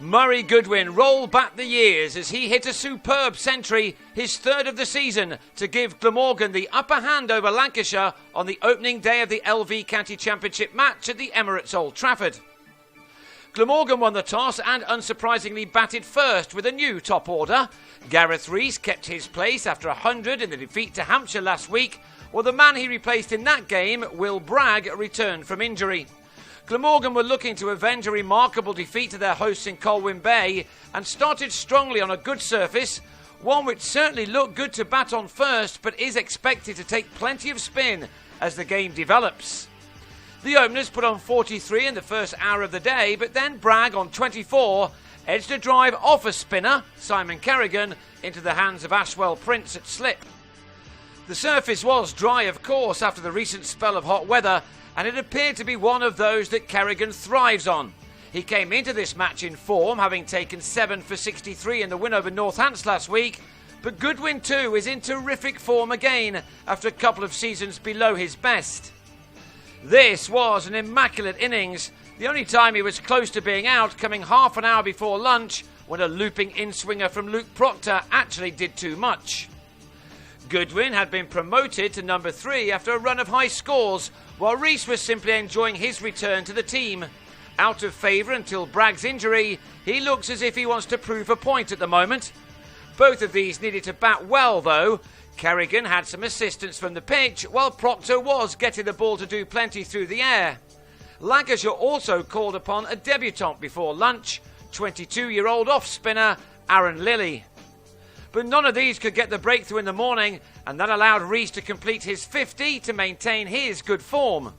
Murray Goodwin rolled back the years as he hit a superb century, his third of the season, to give Glamorgan the upper hand over Lancashire on the opening day of the LV County Championship match at the Emirates Old Trafford. Glamorgan won the toss and unsurprisingly batted first with a new top order. Gareth Rees kept his place after 100 in the defeat to Hampshire last week, while the man he replaced in that game, Will Bragg, returned from injury. Glamorgan were looking to avenge a remarkable defeat to their hosts in Colwyn Bay and started strongly on a good surface, one which certainly looked good to bat on first but is expected to take plenty of spin as the game develops. The openers put on 43 in the first hour of the day, but then Bragg on 24 edged a drive off a spinner, Simon Kerrigan, into the hands of Ashwell Prince at slip. The surface was dry, of course, after the recent spell of hot weather, and it appeared to be one of those that Kerrigan thrives on. He came into this match in form, having taken 7 for 63 in the win over Northants last week, but Goodwin too is in terrific form again after a couple of seasons below his best. This was an immaculate innings, the only time he was close to being out, coming half an hour before lunch when a looping in-swinger from Luke Proctor actually did too much. Goodwin had been promoted to number 3 after a run of high scores, while Rees was simply enjoying his return to the team. Out of favour until Bragg's injury, he looks as if he wants to prove a point at the moment. Both of these needed to bat well though. Kerrigan had some assistance from the pitch, while Proctor was getting the ball to do plenty through the air. Lancashire also called upon a debutant before lunch, 22-year-old off-spinner Aaron Lilly. But none of these could get the breakthrough in the morning, and that allowed Rees to complete his 50 to maintain his good form.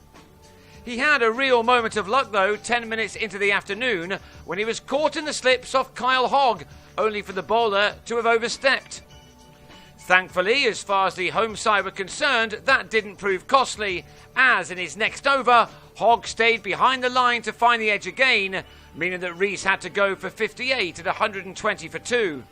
He had a real moment of luck though 10 minutes into the afternoon when he was caught in the slips off Kyle Hogg, only for the bowler to have overstepped. Thankfully, as far as the home side were concerned, that didn't prove costly, as in his next over, Hogg stayed behind the line to find the edge again, meaning that Rees had to go for 58 at 120 for 2.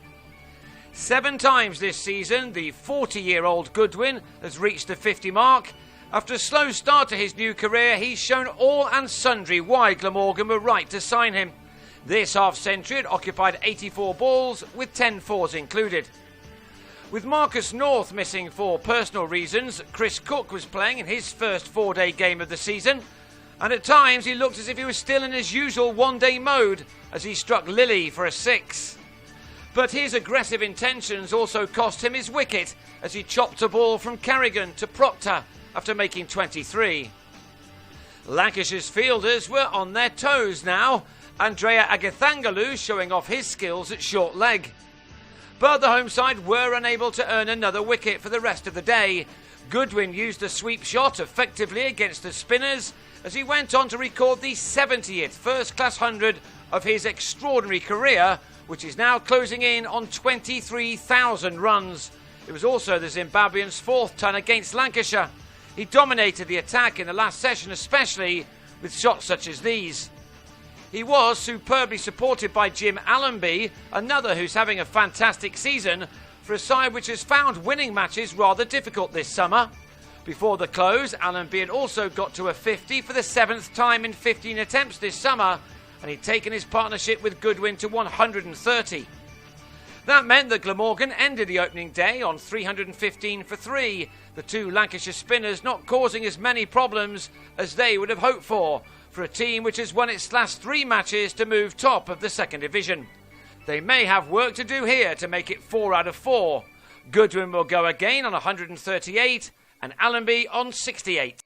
7 times this season, the 40-year-old Goodwin has reached the 50 mark. After a slow start to his new career, he's shown all and sundry why Glamorgan were right to sign him. This half-century had occupied 84 balls, with 10 fours included. With Marcus North missing for personal reasons, Chris Cook was playing in his first 4-day game of the season, and at times he looked as if he was still in his usual one-day mode as he struck Lilly for a 6. But his aggressive intentions also cost him his wicket as he chopped a ball from Kerrigan to Proctor after making 23. Lancashire's fielders were on their toes now, Andrea Agathangalu showing off his skills at short leg. But the home side were unable to earn another wicket for the rest of the day. Goodwin used a sweep shot effectively against the spinners as he went on to record the 70th first-class 100 of his extraordinary career, which is now closing in on 23,000 runs. It was also the Zimbabwean's 4th ton against Lancashire. He dominated the attack in the last session, especially with shots such as these. He was superbly supported by Jim Allenby, another who's having a fantastic season for a side which has found winning matches rather difficult this summer. Before the close, Allenby had also got to a 50 for the 7th time in 15 attempts this summer, and he'd taken his partnership with Goodwin to 130. That meant that Glamorgan ended the opening day on 315 for 3, the 2 Lancashire spinners not causing as many problems as they would have hoped for a team which has won its last 3 matches to move top of the 2nd division. They may have work to do here to make it 4 out of 4. Goodwin will go again on 138 and Allenby on 68.